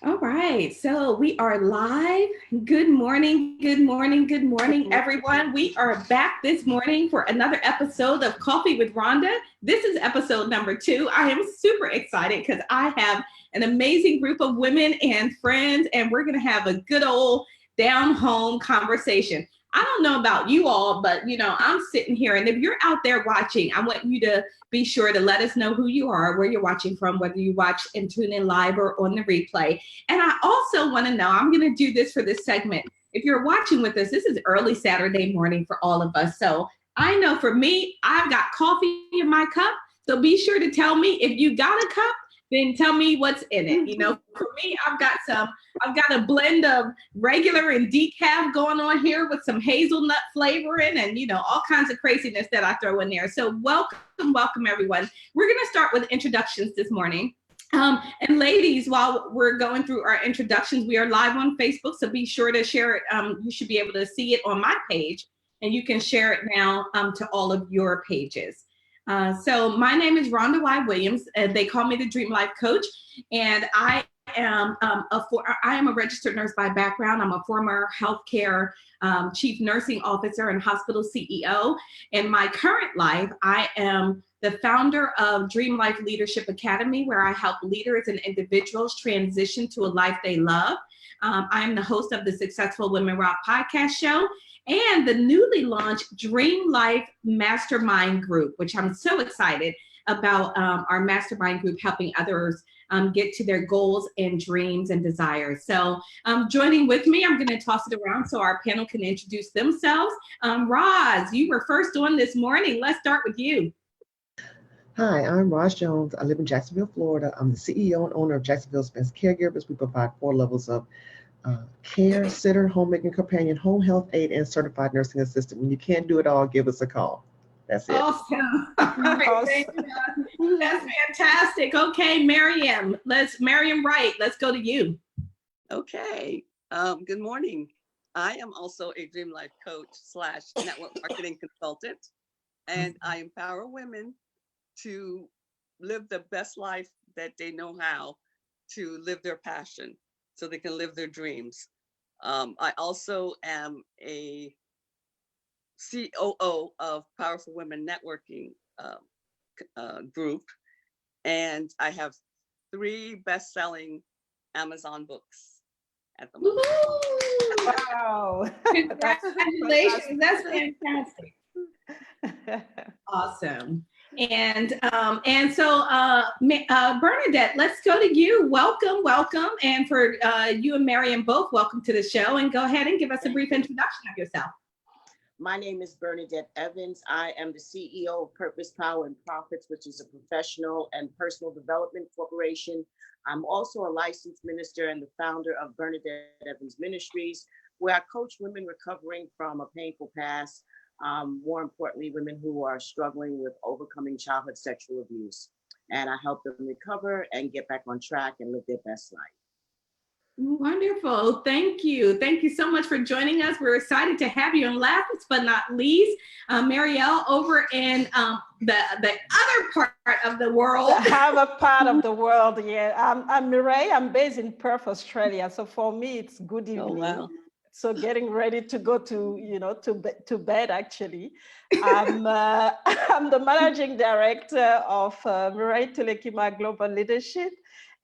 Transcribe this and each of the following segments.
All right, so we are live. Good morning, good morning, good morning, everyone. We are back this morning for another episode of Coffee with Rhonda. This is episode number 2. I am super excited because I have an amazing group of women and friends, and we're going to have a good old down home conversation. I don't know about you all, but I'm sitting here, and if you're out there watching, I want you to be sure to let us know who you are, where you're watching from, whether you watch and tune in live or on the replay. And I also want to know, I'm going to do this for this segment. If you're watching with us, this is early Saturday morning for all of us. So I know for me, I've got coffee in my cup. So be sure to tell me if you got a cup, then tell me what's in it. For me, I've got a blend of regular and decaf going on here with some hazelnut flavoring and, all kinds of craziness that I throw in there. So welcome everyone. We're going to start with introductions this morning. And ladies, while we're going through our introductions, we are live on Facebook, so be sure to share it. You should be able to see it on my page, and you can share it now to all of your pages. So my name is Rhonda Y. Williams, and they call me the Dream Life Coach, and I am a registered nurse by background. I'm a former healthcare chief nursing officer and hospital CEO. In my current life, I am the founder of Dream Life Leadership Academy, where I help leaders and individuals transition to a life they love. I am the host of the Successful Women Rock podcast show and the newly launched Dream Life Mastermind Group, which I'm so excited about our mastermind group helping others get to their goals and dreams and desires. So joining with me, I'm going to toss it around so our panel can introduce themselves. Roz, you were first on this morning. Let's start with you. Hi, I'm Roz Jones. I live in Jacksonville, Florida. I'm the CEO and owner of Jacksonville's Best Caregivers. We provide 4 levels of care, sitter, homemaking companion, home health aide, and certified nursing assistant. When you can't do it all, give us a call. That's it. Awesome. That's fantastic. Okay, Miriam Wright, let's go to you. Okay. Good morning. I am also a Dream Life Coach / network marketing consultant, and I empower women to live the best life that they know how, to live their passion so they can live their dreams. I also am a COO of Powerful Women Networking group, and I have 3 best-selling Amazon books at the moment. Wow. Congratulations. That's fantastic. Awesome. And so Bernadette, let's go to you. Welcome. And for you and Miriam both, welcome to the show. And go ahead and give us a brief introduction of yourself. My name is Bernadette Evans. I am the CEO of Purpose, Power, and Profits, which is a professional and personal development corporation. I'm also a licensed minister and the founder of Bernadette Evans Ministries, where I coach women recovering from a painful past. More importantly, women who are struggling with overcoming childhood sexual abuse. And I help them recover and get back on track and live their best life. Wonderful. Thank you. Thank you so much for joining us. We're excited to have you. And last but not least, Marielle over in the other part of the world. The other part of the world, yeah. I'm Mireille. I'm based in Perth, Australia. So for me, it's good evening. Oh, wow. So getting ready to go to bed, actually. I'm the managing director of Maurys Thoughts Global Leadership.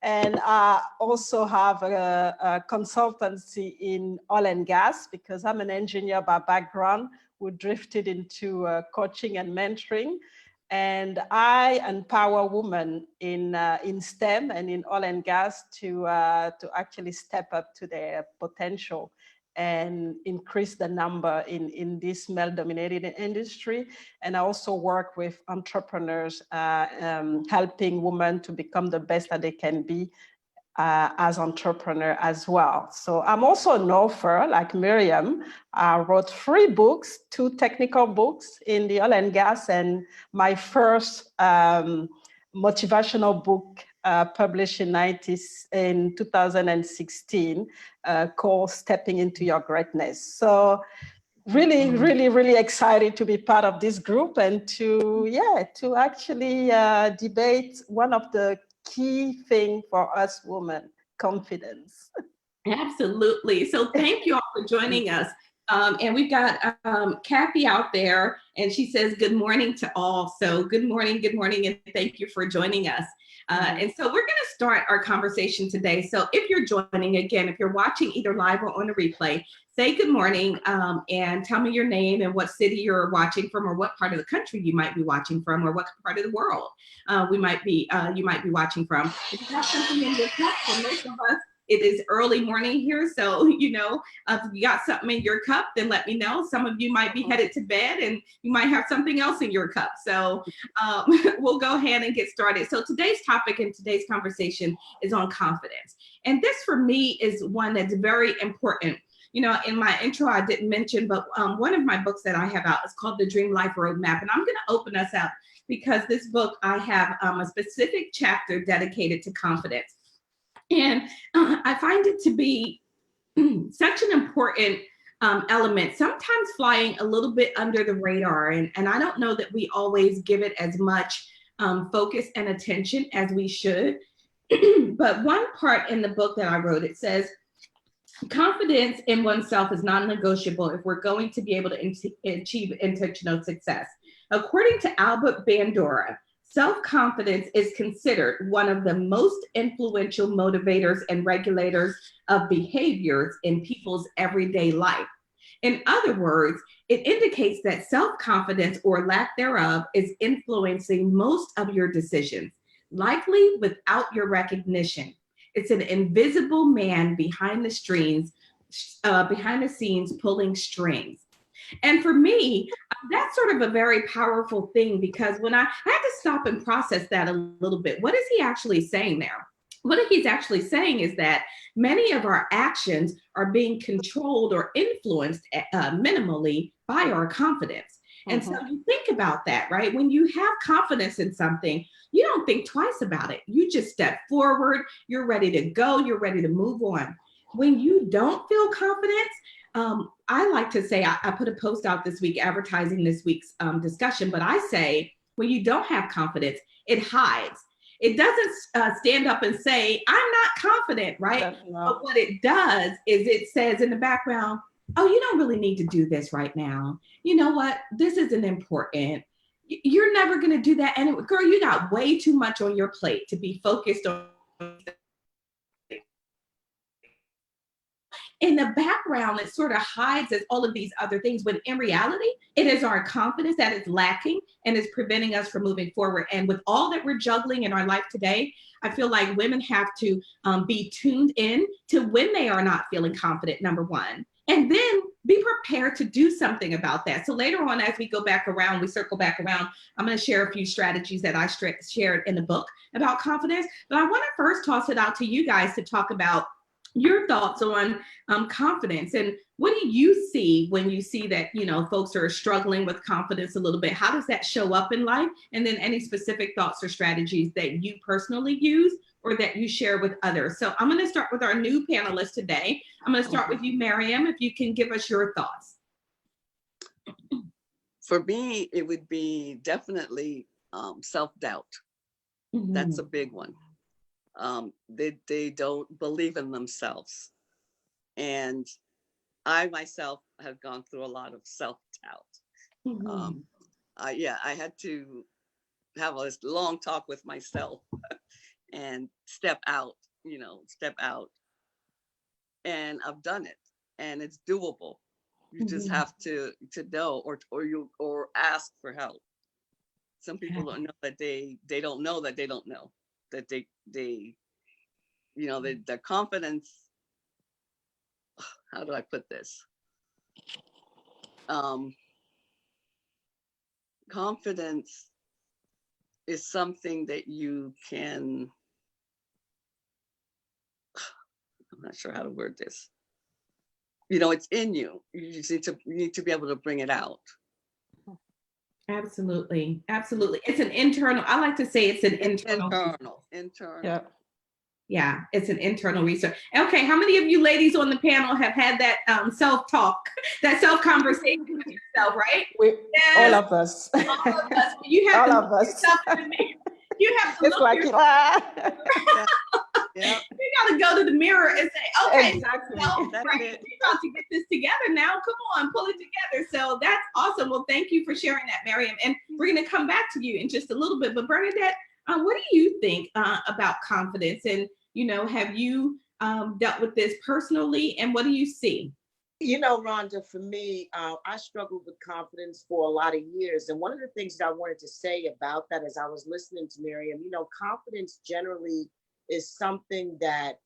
And I also have a consultancy in oil and gas because I'm an engineer by background. We drifted into coaching and mentoring. And I empower women in STEM and in oil and gas to actually step up to their potential and increase the number in this male-dominated industry. And I also work with entrepreneurs, helping women to become the best that they can be as entrepreneur as well. So I'm also an author, like Miriam. I wrote 3 books, 2 technical books in the oil and gas, and my first motivational book published in 2016 called Stepping into Your Greatness. So really excited to be part of this group and to actually debate one of the key things for us women, self-confidence. Absolutely. So thank you all for joining us. And we've got Kathy out there, and she says, good morning to all. So good morning, and thank you for joining us. And so we're going to start our conversation today. So if you're joining, again, if you're watching either live or on a replay, say good morning and tell me your name and what city you're watching from, or what part of the country you might be watching from, or what part of the world you might be watching from. If you have something in your cup, for most of us, it is early morning here, so if you got something in your cup, then let me know. Some of you might be headed to bed, and you might have something else in your cup. So we'll go ahead and get started. So today's topic and today's conversation is on confidence, and this for me is one that's very important. In my intro, I didn't mention, but one of my books that I have out is called The Dream Life Roadmap, and I'm going to open us up because this book I have a specific chapter dedicated to confidence. And I find it to be such an important element, sometimes flying a little bit under the radar. And I don't know that we always give it as much focus and attention as we should. But one part in the book that I wrote, it says, confidence in oneself is non-negotiable if we're going to be able to achieve intentional success. According to Albert Bandura, self-confidence is considered one of the most influential motivators and regulators of behaviors in people's everyday life. In other words, it indicates that self-confidence or lack thereof is influencing most of your decisions, likely without your recognition. It's an invisible man behind the scenes pulling strings. And for me, that's sort of a very powerful thing, because when I had to stop and process that a little bit, what is he actually saying there? What he's actually saying is that many of our actions are being controlled or influenced minimally by our confidence. And so you think about that, right? When you have confidence in something, you don't think twice about it. You just step forward, you're ready to go, you're ready to move on. When you don't feel confidence, I like to say, I put a post out this week advertising this week's discussion, but I say, when you don't have confidence, it hides. It doesn't stand up and say, I'm not confident, right? No. But what it does is it says in the background, oh, you don't really need to do this right now. You know what? This isn't important. You're never going to do that. And girl, you got way too much on your plate to be focused on. In the background, it sort of hides as all of these other things, when in reality, it is our confidence that is lacking and is preventing us from moving forward. And with all that we're juggling in our life today, I feel like women have to be tuned in to when they are not feeling confident, number one, and then be prepared to do something about that. So later on, as we go back around, we circle back around, I'm going to share a few strategies that I shared in the book about confidence. But I want to first toss it out to you guys to talk about your thoughts on confidence, and what do you see when you see that folks are struggling with confidence a little bit? How does that show up in life? And then any specific thoughts or strategies that you personally use or that you share with others. So I'm going to start with our new panelist today. I'm going to start with you, Miriam, if you can give us your thoughts. For me, it would be definitely self-doubt. That's a big one. They don't believe in themselves. And I myself have gone through a lot of self-doubt. I had to have a long talk with myself and step out. And I've done it, and it's doable. You just have to know, or ask for help. Some people don't know that they don't know that they don't know that their confidence. How do I put this? Confidence is something that you can, I'm not sure how to word this. It's in you. You just need to be able to bring it out. Absolutely. It's an internal, I like to say it's an internal. Yeah, it's an internal research. Okay, how many of you ladies on the panel have had that self-talk, that self-conversation with yourself, right? Yes. All of us. All of us. You have all to of us. You have to it's like, Yeah, You got to go to the mirror and say, okay, Exactly. that's right, it. we about to get this together now. Come on, pull it together. So that's awesome. Well, thank you for sharing that, Miriam. And we're going to come back to you in just a little bit. But Bernadette, what do you think about confidence? And, have you dealt with this personally? And what do you see? You know, Rhonda, for me, I struggled with confidence for a lot of years. And one of the things that I wanted to say about that as I was listening to Miriam, confidence generally is something that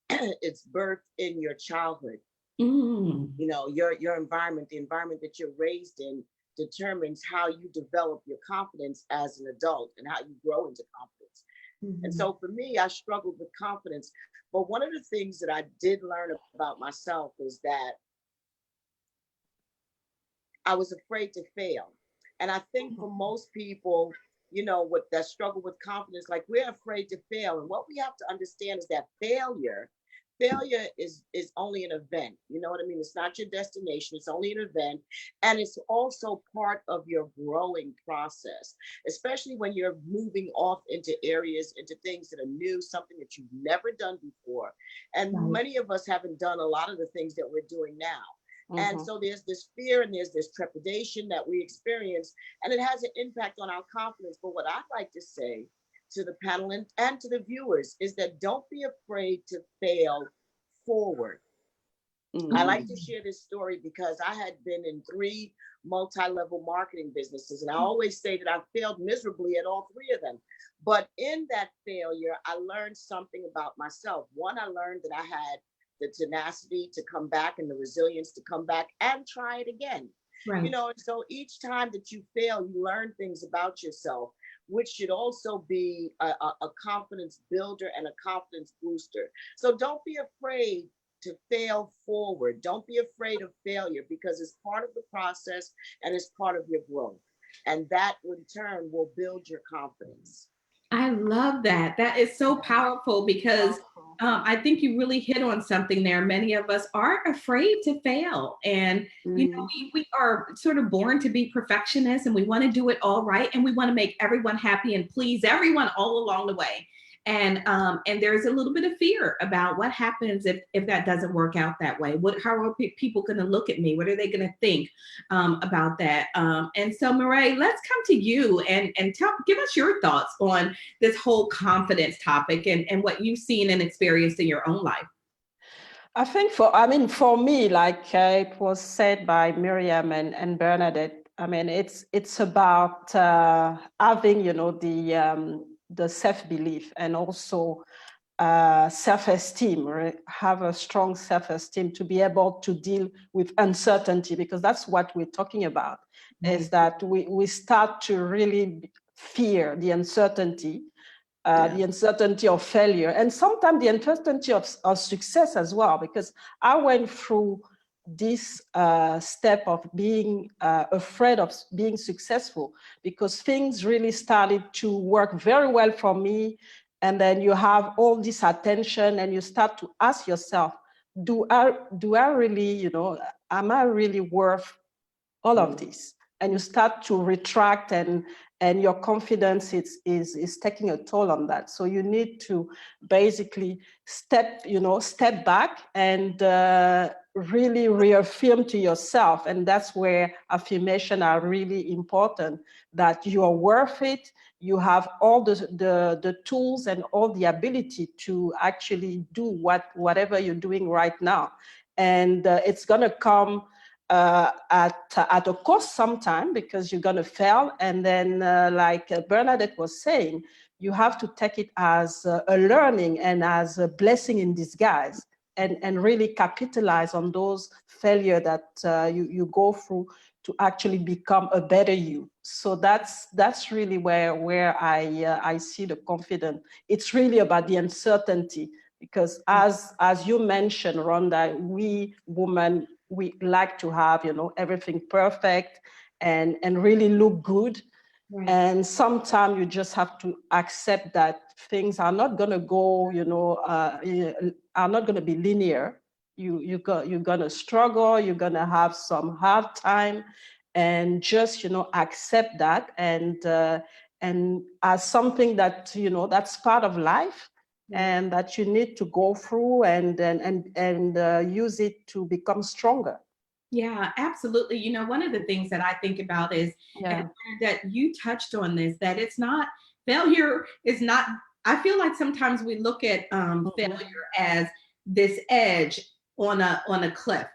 it's birthed in your childhood. Mm. Your environment, the environment that you're raised in determines how you develop your confidence as an adult and how you grow into confidence. Mm-hmm. And so for me, I struggled with confidence. But one of the things that I did learn about myself is that I was afraid to fail. And I think for most people, with that struggle with confidence, like we're afraid to fail. And what we have to understand is that failure is only an event. You know what I mean? It's not your destination. It's only an event. And it's also part of your growing process, especially when you're moving off into areas, into things that are new, something that you've never done before. And many of us haven't done a lot of the things that we're doing now. And so there's this fear and there's this trepidation that we experience, and it has an impact on our confidence. But what I'd like to say to the panel and to the viewers is that don't be afraid to fail forward. I like to share this story because I had been in 3 multi-level marketing businesses, and I always say that I failed miserably at all 3 of them. But in that failure, I learned something about myself. One, I learned that I had the tenacity to come back and the resilience to come back and try it again. Right. And so each time that you fail, you learn things about yourself, which should also be a confidence builder and a confidence booster. So don't be afraid to fail forward. Don't be afraid of failure, because it's part of the process and it's part of your growth. And that in turn will build your confidence. I love that. That is so powerful because I think you really hit on something there. Many of us are afraid to fail. And, we are sort of born to be perfectionists, and we want to do it all right. And we want to make everyone happy and please everyone all along the way. And there's a little bit of fear about what happens if that doesn't work out that way. How are people going to look at me? What are they going to think about that? And so, Maurys, let's come to you and give us your thoughts on this whole confidence topic and what you've seen and experienced in your own life. I think for me, like it was said by Miriam and Bernadette, it's about having, the self-belief and also self-esteem, right? Have a strong self-esteem to be able to deal with uncertainty, because that's what we're talking about, is that we start to really fear the uncertainty. The uncertainty of failure, and sometimes the uncertainty of success as well, because I went through this step of being afraid of being successful, because things really started to work very well for me, and then you have all this attention and you start to ask yourself, do I really, am I really worth all of this? And you start to retract, and your confidence is taking a toll on that. So you need to basically step back and really reaffirm to yourself. And that's where affirmation are really important, that you are worth it. You have all the tools and all the ability to actually do whatever you're doing right now. And it's gonna come at a cost sometime, because you're going to fail. And then like Bernadette was saying, you have to take it as a learning and as a blessing in disguise, and really capitalize on those failures that you go through to actually become a better you. So that's really where I see the confidence. It's really about the uncertainty, because as you mentioned, Rhonda, we women, we like to have, everything perfect and really look good. Right. And sometimes you just have to accept that things are not going to go, are not going to be linear. You're going to struggle, you're going to have some hard time, and just, accept that. And as something that, that's part of life. and that you need to go through and use it to become stronger. Yeah, absolutely. You know, one of the things that I think about is, and that you touched on this, that it's not, failure is not, I feel like sometimes we look at failure as this edge on a cliff.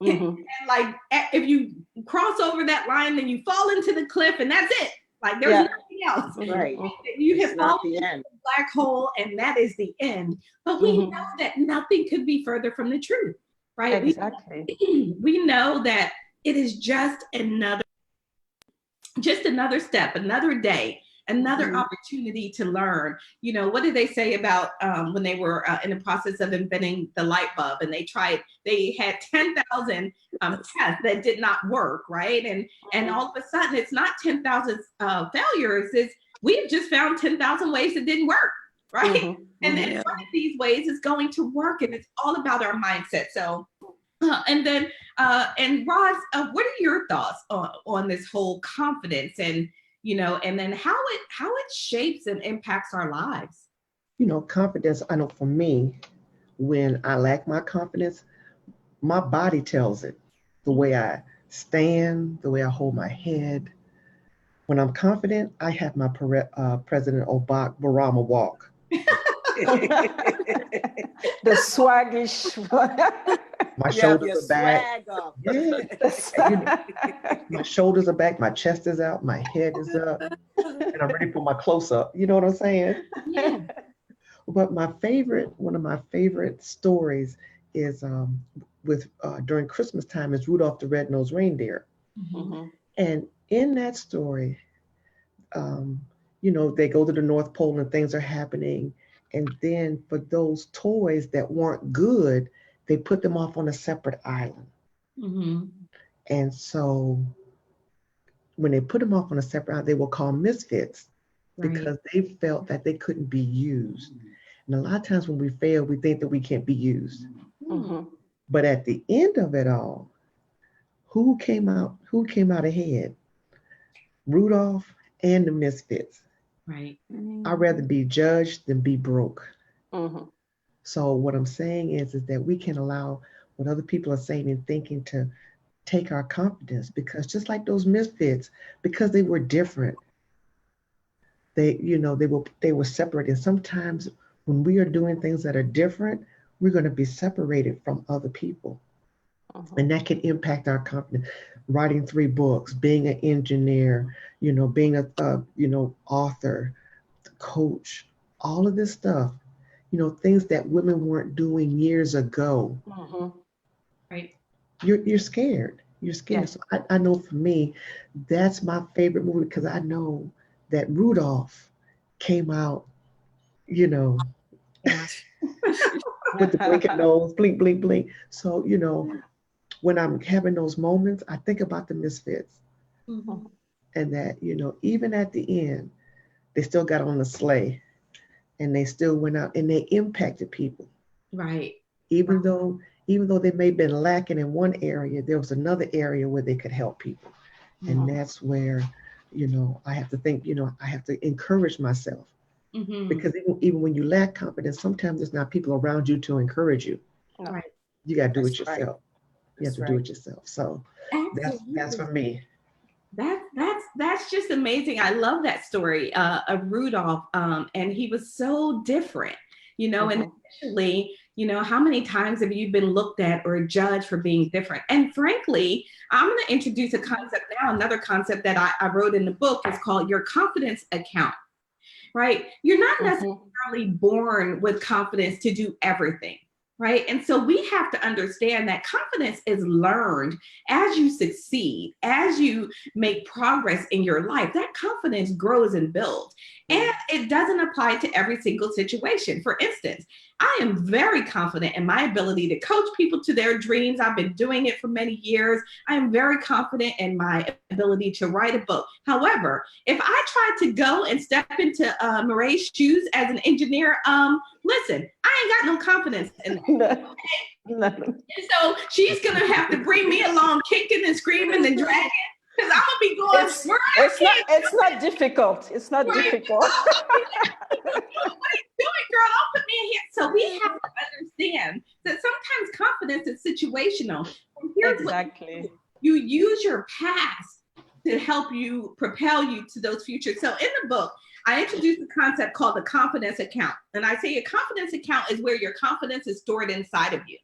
And like, if you cross over that line, then you fall into the cliff and that's it. Like there's nothing else. Right. You have It's not fallen the into end. the black hole and that is the end. But we know that nothing could be further from the truth, right? Exactly. We know that it is just another step, another day, another opportunity to learn. You know, what did they say about when they were in the process of inventing the light bulb and they had 10,000 tests that did not work, right? And all of a sudden it's not 10,000 failures, it's we've just found 10,000 ways it didn't work, right? And one of these ways is going to work, and it's all about our mindset. So and Roz, what are your thoughts on this whole confidence and, you know, and then how it shapes and impacts our lives? You know, confidence, I know for me, when I lack my confidence, my body tells it. The way I stand, the way I hold my head. When I'm confident, I have my President Obama walk. The swaggish. My shoulders are back. Yeah. My shoulders are back. My chest is out. My head is up. And I'm ready for my close-up. You know what I'm saying? Yeah. But one of my favorite stories is during Christmas time is Rudolph the Red-Nosed Reindeer. And in that story, you know, they go to the North Pole and things are happening. And then for those toys that weren't good, they put them off on a separate island. And so when they put them off on a separate island, they were called misfits because they felt that they couldn't be used. And a lot of times when we fail, we think that we can't be used. But at the end of it all, who came out ahead? Rudolph and the misfits. Right. I'd rather be judged than be broke. So what I'm saying is that we can allow what other people are saying and thinking to take our confidence, because just like those misfits, because they were different, they were separate. And sometimes when we are doing things that are different, we're going to be separated from other people. And that can impact our confidence. Writing 3 books, being an engineer, you know, being a author, coach, all of this stuff, you know, things that women weren't doing years ago. Right. You're scared. You're scared. So I know for me, that's my favorite movie, because I know that Rudolph came out, you know, with the blinking nose, blink, blink, blink. So, you know, when I'm having those moments, I think about the misfits. And that, you know, even at the end, they still got on the sleigh and they still went out and they impacted people. Right. Even though they may have been lacking in one area, there was another area where they could help people. And that's where, you know, I have to think, you know, I have to encourage myself. Because even when you lack confidence, sometimes there's not people around you to encourage you. Right. You got to do it yourself. Right. You have to do it yourself. So that's for me. That's just amazing. I love that story of Rudolph. And he was so different, you know, and initially, you know, how many times have you been looked at or judged for being different? And frankly, I'm going to introduce a concept now. Another concept that I wrote in the book is called your confidence account, right? You're not necessarily born with confidence to do everything. Right. And so we have to understand that confidence is learned as you succeed, as you make progress in your life. That confidence grows and builds. And it doesn't apply to every single situation. For instance, I am very confident in my ability to coach people to their dreams. I've been doing it for many years. I am very confident in my ability to write a book. However, if I tried to go and step into Maurys' shoes as an engineer, listen, I ain't got no confidence in that. No. And so she's going to have to bring me along kicking and screaming and dragging, because I'm going to be going, it's not difficult. It's not difficult. What are you doing? girl, don't put me in here. So we have to understand that sometimes confidence is situational. And here's Exactly. what you use your past to help you propel you to those futures. So in the book, I introduced a concept called the confidence account. And I say a confidence account is where your confidence is stored inside of you,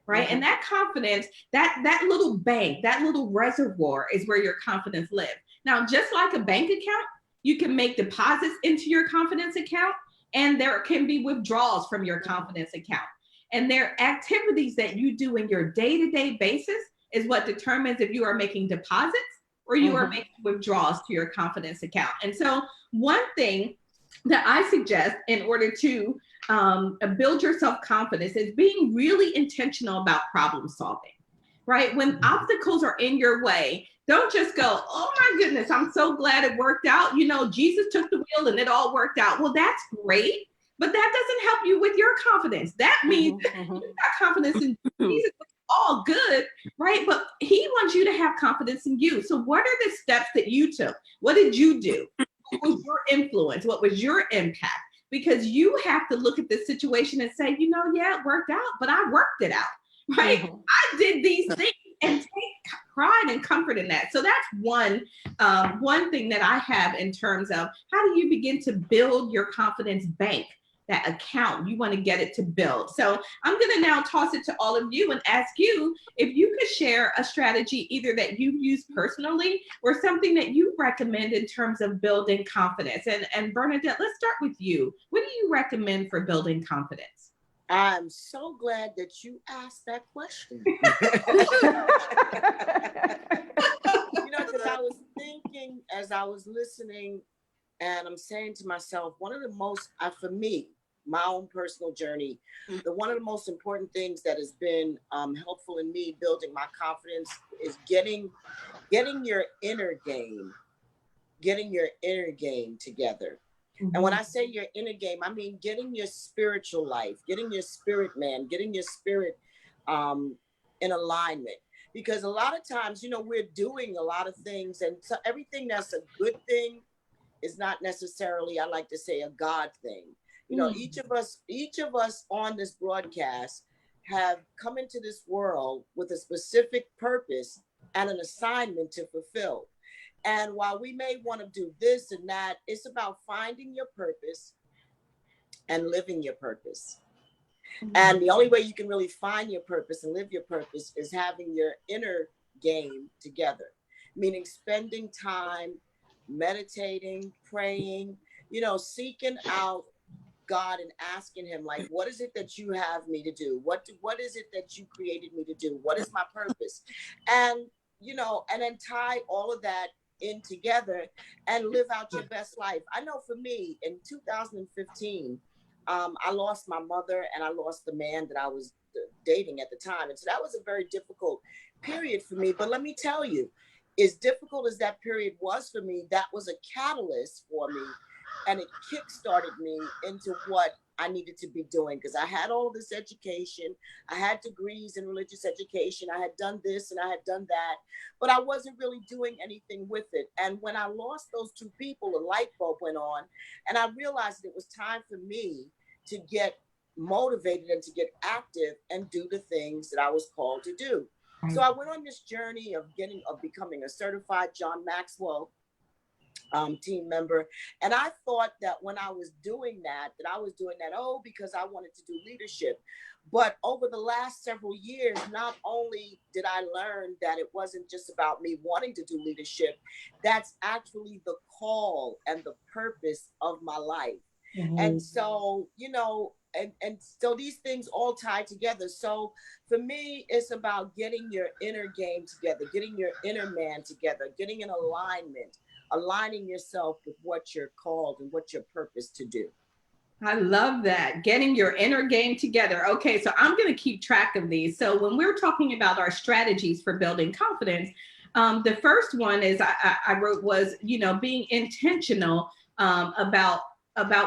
right? Mm-hmm. And that confidence, that little bank, that little reservoir is where your confidence lives. Now, just like a bank account, you can make deposits into your confidence account, and there can be withdrawals from your confidence account. And there are activities that you do in your day-to-day basis is what determines if you are making deposits or you are making withdrawals to your confidence account. And so one thing that I suggest in order to build your self-confidence is being really intentional about problem solving, right? When obstacles are in your way, don't just go, oh my goodness, I'm so glad it worked out. You know, Jesus took the wheel and it all worked out. Well, that's great, but that doesn't help you with your confidence. That means you've got confidence in Jesus. All good, right? But he wants you to have confidence in you. So what are the steps that you took? What did you do? What was your influence? What was your impact? Because you have to look at this situation and say, you know, yeah, it worked out, but I worked it out, right? I did these things and take pride and comfort in that. So that's one thing that I have in terms of how do you begin to build your confidence bank, that account. You want to get it to build. So I'm going to now toss it to all of you and ask you if you could share a strategy either that you've used personally or something that you recommend in terms of building confidence. And Bernadette, let's start with you. What do you recommend for building confidence? I'm so glad that you asked that question. Because I was thinking as I was listening, and I'm saying to myself, one of the most, for me, my own personal journey, one of the most important things that has been helpful in me building my confidence is getting your inner game together. And when I say your inner game, I mean getting your spiritual life, getting your spirit man, getting your spirit in alignment. Because a lot of times, we're doing a lot of things, and so everything that's a good thing is not necessarily, I like to say, a God thing. Each of us on this broadcast have come into this world with a specific purpose and an assignment to fulfill. And while we may want to do this and that, it's about finding your purpose and living your purpose. And the only way you can really find your purpose and live your purpose is having your inner game together, meaning spending time meditating, praying, seeking out God and asking him, like, what is it that you have me to do? What is it that you created me to do? What is my purpose? And, and then tie all of that in together and live out your best life. I know for me in 2015, I lost my mother and I lost the man that I was dating at the time. And so that was a very difficult period for me. But let me tell you, as difficult as that period was for me, that was a catalyst for me. And it kickstarted me into what I needed to be doing, because I had all this education. I had degrees in religious education. I had done this and I had done that, but I wasn't really doing anything with it. And when I lost those two people, a light bulb went on, and I realized it was time for me to get motivated and to get active and do the things that I was called to do. So I went on this journey of becoming a certified John Maxwell team member. And I thought that when I was doing that I was doing that, because I wanted to do leadership. But over the last several years, not only did I learn that it wasn't just about me wanting to do leadership, that's actually the call and the purpose of my life. And so, and so these things all tie together. So for me, it's about getting your inner game together, getting your inner man together, getting in alignment, aligning yourself with what you're called and what your purpose to do. I love that. Getting your inner game together. Okay, so I'm going to keep track of these. So when we're talking about our strategies for building confidence, the first one is I wrote was, being intentional about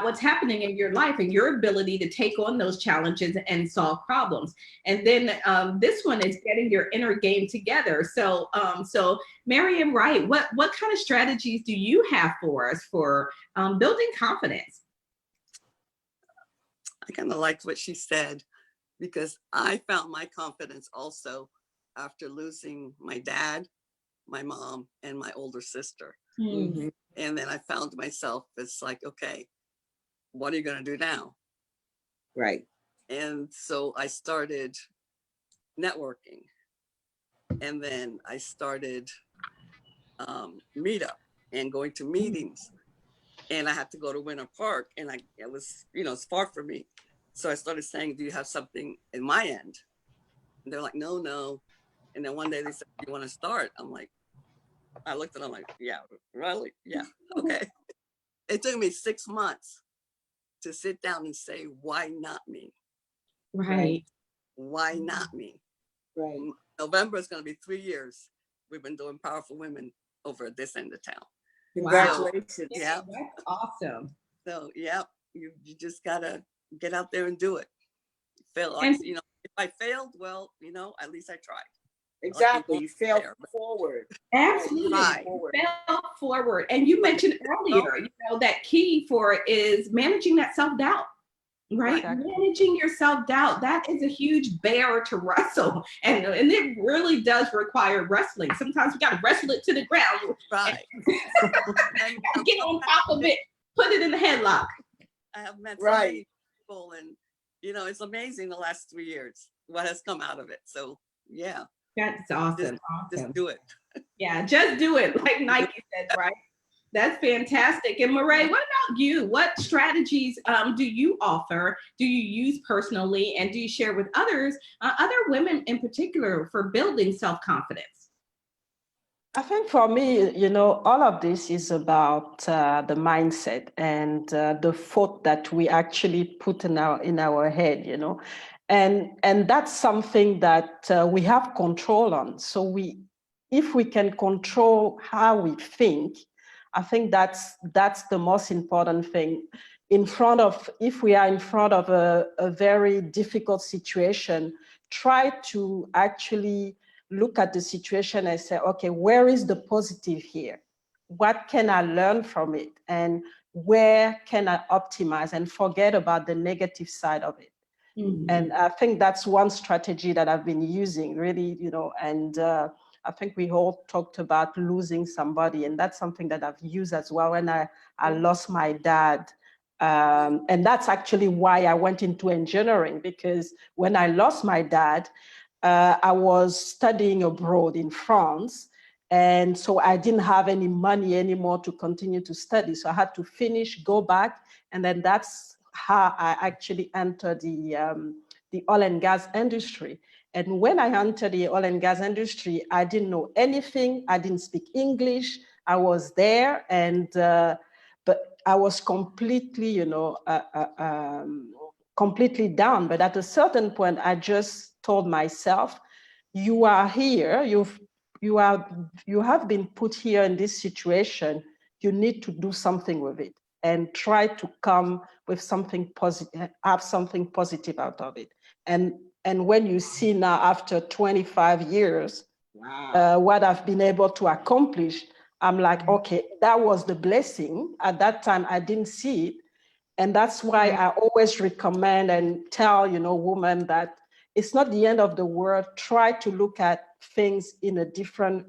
what's happening in your life and your ability to take on those challenges and solve problems. And then this one is getting your inner game together. So Marian Wright, what kind of strategies do you have for us for building confidence? kind of liked what she said, because I found my confidence also after losing my dad, my mom, and my older sister. Mhm. And then I found myself, it's like, okay, what are you going to do now? Right. And so I started networking. And then I started meetup and going to meetings. And I had to go to Winter Park, and it was, it's far from me. So I started saying, do you have something in my end? And they're like, no, no. And then one day they said, you want to start? I looked at them like, yeah, really? Yeah, okay. It took me 6 months to sit down and say, why not me? Right. Why not me? Right. November is going to be 3 years. We've been doing Powerful Women over at this end of town. Congratulations. Yeah. That's awesome. So, yeah, you just got to get out there and do it. Fail, And if I failed, well, at least I tried. Exactly. You failed forward. absolutely, Right. fail forward. And you mentioned earlier, that key for it is managing that self-doubt. Right? Exactly. Managing your self-doubt, that is a huge bear to wrestle. And it really does require wrestling. Sometimes we got to wrestle it to the ground. Right. And get on top of it, put it in the headlock. I have met so many people, and it's amazing the last 3 years what has come out of it. So yeah, That's awesome. just do it. Yeah, just do it, like Nike said, right? That's fantastic. And Maurys, what about you? What strategies do you offer? Do you use personally, and do you share with others, other women in particular, for building self-confidence? I think for me, all of this is about the mindset and the thought that we actually put in our head, and that's something that we have control on. So if we can control how we think, I think that's the most important thing. If we are in front of a very difficult situation, try to actually look at the situation and say, okay, where is the positive here? What can I learn from it? And where can I optimize, and forget about the negative side of it? Mm-hmm. And I think that's one strategy that I've been using, really, and I think we all talked about losing somebody, and that's something that I've used as well when I lost my dad. And that's actually why I went into engineering, because when I lost my dad, I was studying abroad in France. And so I didn't have any money anymore to continue to study. So I had to finish, go back. And then that's how I actually entered the oil and gas industry. And when I entered the oil and gas industry, I didn't know anything. I didn't speak English. I was there, but I was completely, completely down. But at a certain point, I just told myself, you are here, you have been put here in this situation, you need to do something with it and try to come with something positive, have something positive out of it. And when you see now, after 25 years, what I've been able to accomplish, I'm like, okay, that was the blessing. At that time, I didn't see it. And that's why I always recommend and tell, women that it's not the end of the world. Try to look at things in a different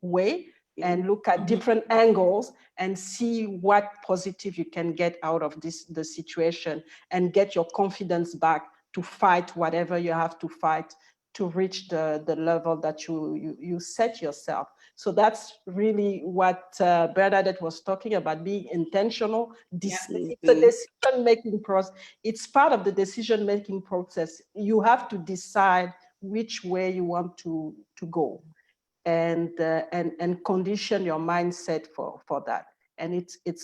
way and look at different angles and see what positive you can get out of the situation, and get your confidence back to fight whatever you have to fight to reach the level that you set yourself. So that's really what Bernadette was talking about, being intentional. It's a decision-making process. It's part of the decision-making process. You have to decide which way you want to go, and condition your mindset for that. And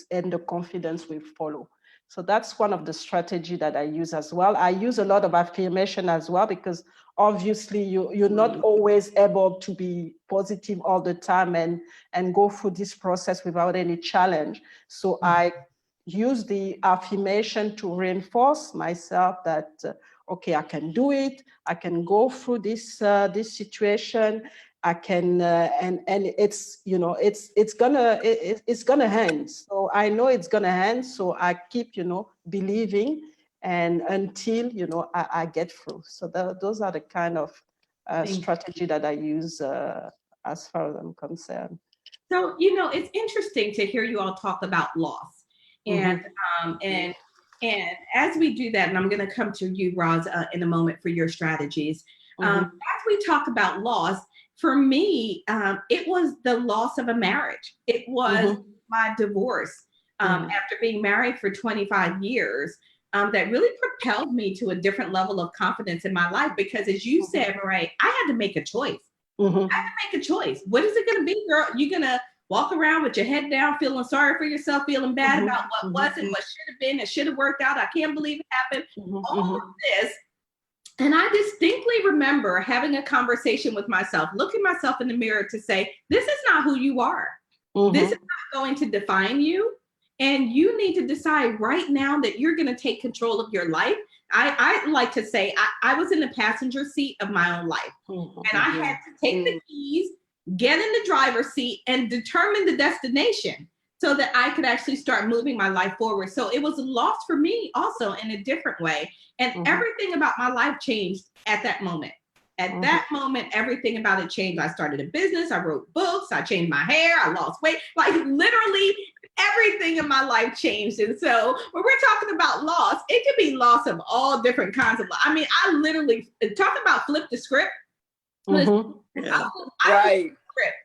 the confidence will follow. So that's one of the strategy that I use as well. I use a lot of affirmation as well, because obviously you're not always able to be positive all the time and go through this process without any challenge. So I use the affirmation to reinforce myself that, okay, I can do it. I can go through this situation. I can, and it's, it's gonna end. So I know it's gonna end. So I keep, believing and until, you know, I get through. So those are the kind of strategy that I use as far as I'm concerned. So, you know, it's interesting to hear you all talk about loss. And and as we do that, and I'm going to come to you, Roz, in a moment for your strategies. As we talk about loss, for me, it was the loss of a marriage. It was my divorce after being married for 25 years. That really propelled me to a different level of confidence in my life, because as you said, Maurys, I had to make a choice. I had to make a choice. What is it going to be, girl? You're going to walk around with your head down, feeling sorry for yourself, feeling bad about what wasn't, what should have been, it should have worked out. I can't believe it happened. All of this. And I distinctly remember having a conversation with myself, looking myself in the mirror to say, this is not who you are. This is not going to define you. And you need to decide right now that you're going to take control of your life. I like to say I was in the passenger seat of my own life. And I had to take the keys, get in the driver's seat, and determine the destination so that I could actually start moving my life forward. So it was a loss for me also in a different way. And everything about my life changed at that moment. At that moment, everything about it changed. I started a business, I wrote books, I changed my hair, I lost weight, like literally everything in my life changed. And so when we're talking about loss, it could be loss of all different kinds of loss. I mean, I literally, talk about flip the script. Right.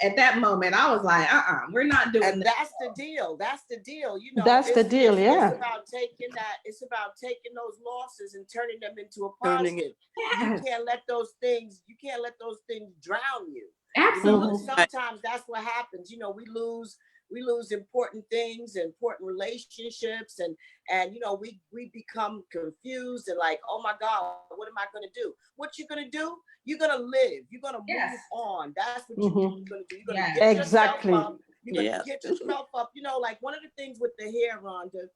At that moment, I was like, we're not doing and that. That's the deal. That's the deal. You know, that's the deal. It's about taking that. It's about taking those losses and turning them into a positive. You can't let those things. You can't let those things drown you. Absolutely. You know, sometimes that's what happens. You know, we lose important things, important relationships, and you know, we become confused and like, oh my God, what am I going to do? What you're going to do? You're going to live. You're going to move on. That's what you're going to do. You're going to get yourself up. You're going to get yourself up. You know, like one of the things with the hair, Rhonda,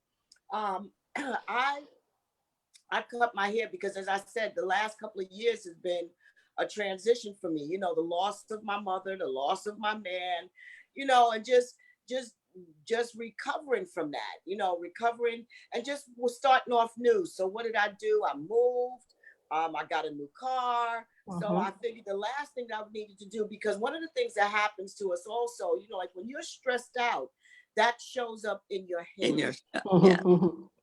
I cut my hair because, as I said, the last couple of years has been a transition for me. You know, the loss of my mother, the loss of my man, you know, and just recovering from that, you know, recovering and just was starting off new. So what did I do? I moved. I got a new car. So I figured the last thing that I needed to do, because one of the things that happens to us also, you know, like when you're stressed out, that shows up in your hair.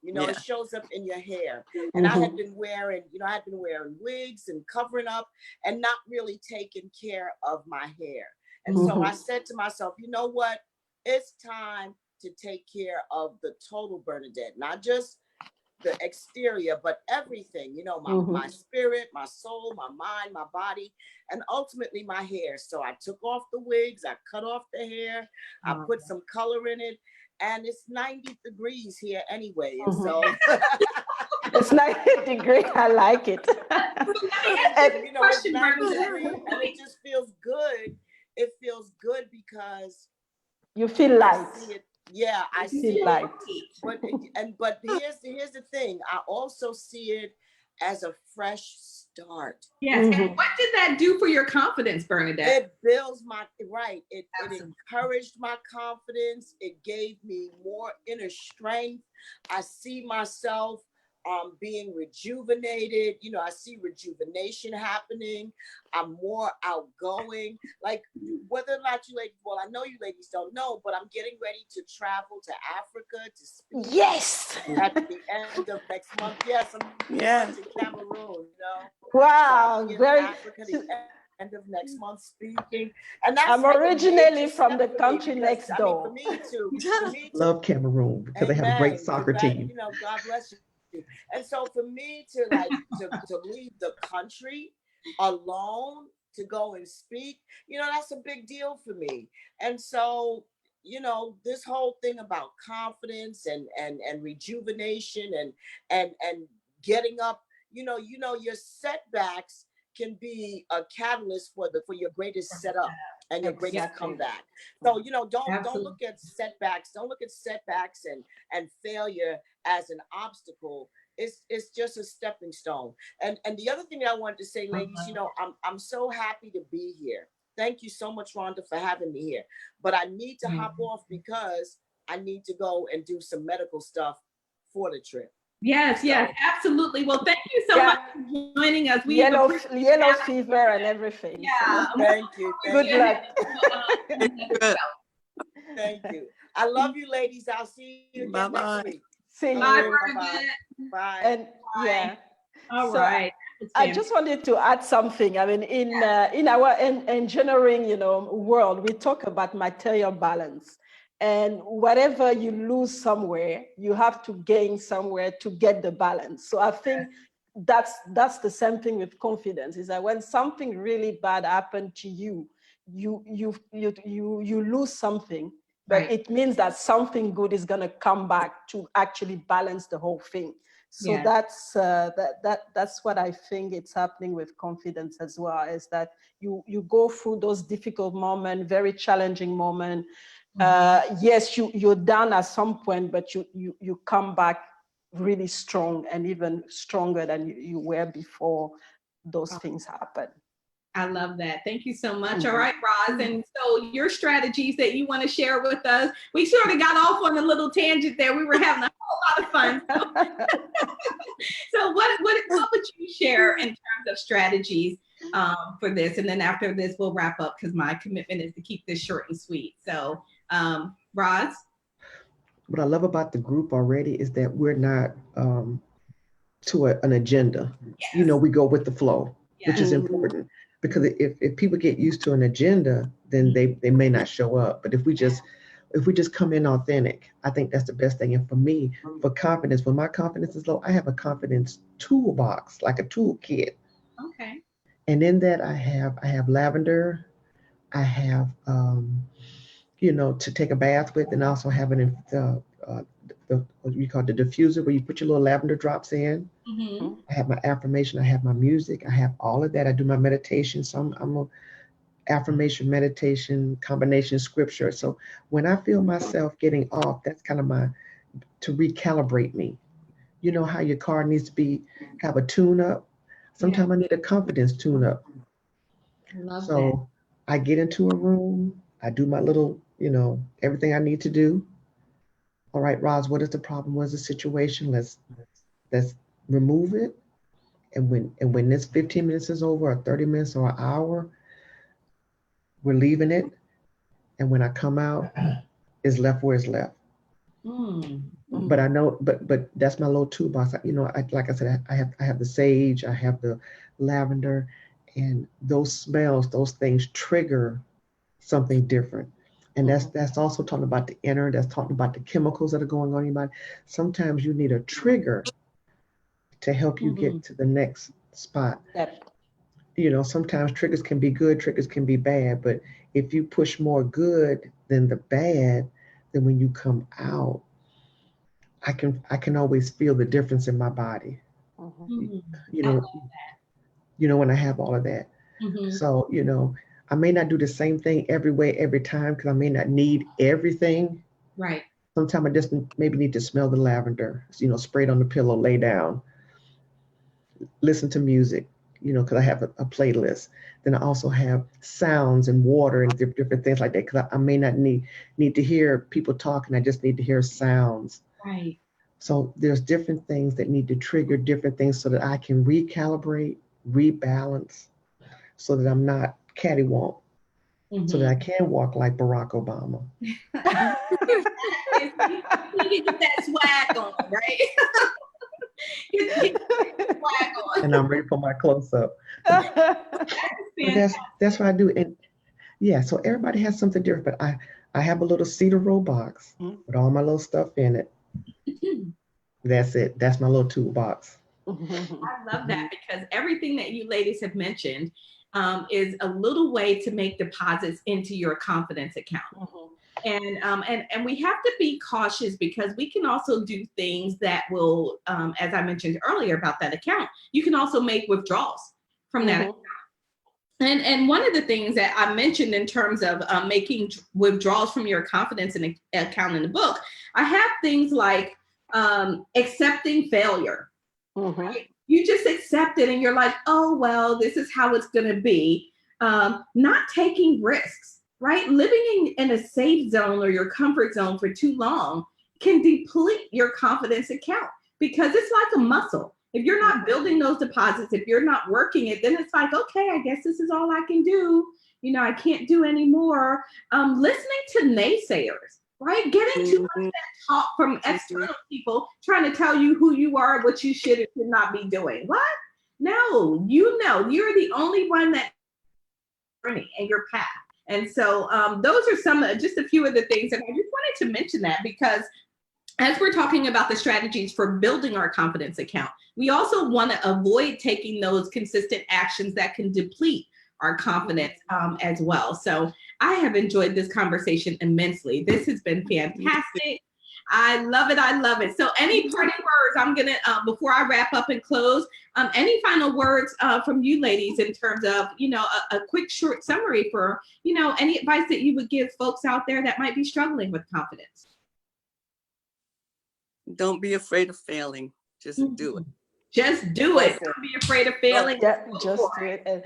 You know, it shows up in your hair. And I had been wearing, wigs and covering up and not really taking care of my hair. And so I said to myself, you know what? It's time to take care of the total Bernadette, not just the exterior, but everything, you know, my spirit, my soul, my mind, my body, and ultimately my hair. So I took off the wigs, I cut off the hair, I put some color in it, and it's 90 degrees here anyway. And so it's 90 degrees. I like it. And, you know, it's 90 degrees, and it just feels good. It feels good because you feel light. I see it. Light. But here's the thing. I also see it as a fresh start. Yes. And what did that do for your confidence, Bernadette? It builds my It encouraged my confidence. It gave me more inner strength. I see myself being rejuvenated. You know, I see rejuvenation happening. I'm more outgoing. Like, whether or not you ladies, well, I know you ladies don't know, but I'm getting ready to travel to Africa to speak. Yes. At the end of next month. Yes, I'm going to Cameroon, you know. Wow, so very Africa the end of next month speaking. And I'm originally from the country next door. I mean, for me to love Cameroon because they have a great soccer team. You know, God bless you. And so for me to like to leave the country alone to go and speak, you know, that's a big deal for me. And so, you know, this whole thing about confidence and rejuvenation and getting up, you know, your setbacks can be a catalyst for your greatest setup and your greatest comeback. So, you know, don't look at setbacks. Don't look at setbacks and failure as an obstacle. It's just a stepping stone. And the other thing that I wanted to say, ladies, you know, I'm so happy to be here. Thank you so much, Rhonda, for having me here. But I need to hop off because I need to go and do some medical stuff for the trip. Yes, yes, absolutely. Well, thank you so Yeah. much for joining us. We Yellow appreciate fever that. and everything. Yeah. Thank you. Good luck. Good. Thank you. I love you, ladies. I'll see you again Bye-bye. next week. See Bye, you. Bernadette. Bye. And yeah. All So right. I just wanted to add something. I mean, in our engineering, world, we talk about material balance, and whatever you lose somewhere, you have to gain somewhere to get the balance. So I think that's the same thing with confidence. Is that when something really bad happened to you, you lose something, but Right. it means that something good is going to come back to actually balance the whole thing. So Yeah. that's what I think it's happening with confidence as well, is that you go through those difficult moments, very challenging moments. Yes, you're down at some point, but you come back really strong and even stronger than you were before those things happen. I love that. Thank you so much. All right, Roz. And so your strategies that you want to share with us, we sort of got off on a little tangent there. We were having a whole lot of fun. So what would you share in terms of strategies for this? And then after this, we'll wrap up because my commitment is to keep this short and sweet. So Roz? What I love about the group already is that we're not to an agenda. Yes. We go with the flow, which is important. Because if people get used to an agenda, then they may not show up. But if we just come in authentic, I think that's the best thing. And for me, for confidence, when my confidence is low, I have a confidence toolbox, like a toolkit. Okay. And in that I have lavender, I have to take a bath with, and also have it in what you call the diffuser, where you put your little lavender drops in. Mm-hmm. I have my affirmation, I have my music, I have all of that. I do my meditation. So I'm a affirmation, meditation, combination scripture. So when I feel myself getting off, that's kind of to recalibrate me. You know how your car needs to have a tune up? Sometimes I need a confidence tune up. Love So I get into a room, I do my little, everything I need to do. All right, Roz, what is the problem? What is the situation? Let's remove it. And when this 15 minutes is over, or 30 minutes, or an hour, we're leaving it. And when I come out, it's left where it's left. But I know, but that's my little toolbox. Like I said, I have the sage, I have the lavender, and those smells, those things trigger something different. And that's also talking about the inner. That's talking about the chemicals that are going on in your body. Sometimes you need a trigger to help you get to the next spot. Sometimes triggers can be good, triggers can be bad, but if you push more good than the bad, then when you come out, I can always feel the difference in my body. When I have all of that. So, I may not do the same thing every way, every time, because I may not need everything. Right. Sometimes I just maybe need to smell the lavender, spray it on the pillow, lay down, listen to music, because I have a playlist. Then I also have sounds and water and different things like that, because I may not need to hear people talking. I just need to hear sounds. Right. So there's different things that need to trigger different things so that I can recalibrate, rebalance, so that I'm not cattywonk, so that I can walk like Barack Obama. You get that swag on, right? Get swag on. And I'm ready for my close-up. That's what I do. And yeah, so everybody has something different, but I have a little cedar roll box with all my little stuff in it. That's it. That's my little toolbox. I love that, because everything that you ladies have mentioned is a little way to make deposits into your confidence account. And we have to be cautious, because we can also do things that will, as I mentioned earlier about that account, you can also make withdrawals from that account. And one of the things that I mentioned in terms of making withdrawals from your confidence account in the book, I have things like accepting failure. Right? You just accept it and you're like, oh, well, this is how it's going to be. Not taking risks, right? Living in a safe zone or your comfort zone for too long can deplete your confidence account, because it's like a muscle. If you're not building those deposits, if you're not working it, then it's like, okay, I guess this is all I can do. You know, I can't do anymore. Listening to naysayers, right? Getting too much of that talk from external people trying to tell you who you are, what you should and should not be doing. What? No, you know, you're the only one that journey and your path. And so those are just a few of the things. And I just wanted to mention that because as we're talking about the strategies for building our confidence account, we also want to avoid taking those consistent actions that can deplete our confidence as well. So I have enjoyed this conversation immensely. This has been fantastic. I love it. I love it. So any parting words, I'm going to, before I wrap up and close, any final words from you ladies in terms of, you know, a quick short summary for, you know, any advice that you would give folks out there that might be struggling with confidence? Don't be afraid of failing. Just do it. Just do it. Don't be afraid of failing. Yeah, just do it. And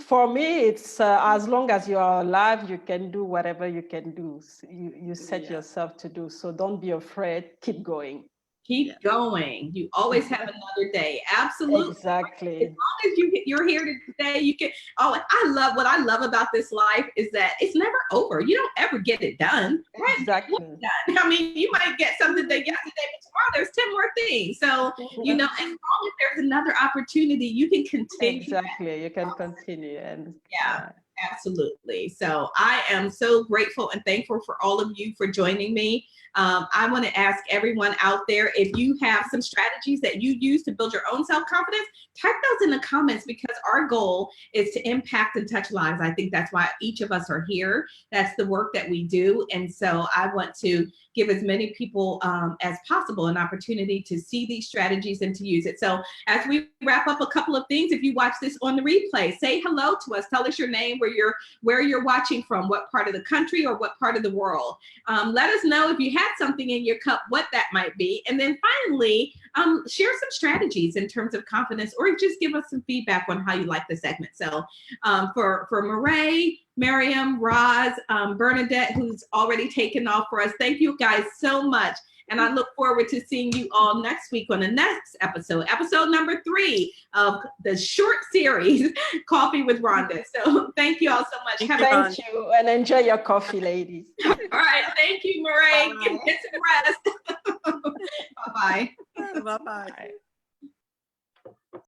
for me, it's as long as you are alive, you can do whatever you can do. You set yourself to do. So don't be afraid. Keep going. Keep going. You always have another day. Absolutely. Exactly. As long as you're here today, you can. Oh, what I love about this life is that it's never over. You don't ever get it done. Right? Exactly. Done. I mean, you might get something done yesterday, but tomorrow there's 10 more things. So, you know, as long as there's another opportunity, you can continue. Exactly. You can continue. And yeah. Absolutely. So I am so grateful and thankful for all of you for joining me. I want to ask everyone out there, if you have some strategies that you use to build your own self-confidence, type those in the comments, because our goal is to impact and touch lives. I think that's why each of us are here. That's the work that we do. And so I want to give as many people as possible an opportunity to see these strategies and to use it. So as we wrap up, a couple of things. If you watch this on the replay, say hello to us. Tell us your name, where you're watching from, what part of the country or what part of the world. Let us know if you had something in your cup, what that might be. And then finally, share some strategies in terms of confidence, or just give us some feedback on how you like the segment. So for Maurys, Miriam, Roz, Bernadette, who's already taken off for us, thank you guys so much. And I look forward to seeing you all next week on the next episode number 3 of the short series, Coffee with Rhonda. So thank you all so much. Thank you, and enjoy your coffee, ladies. All right. Thank you, Maurys. Get some rest. Bye-bye. Bye-bye.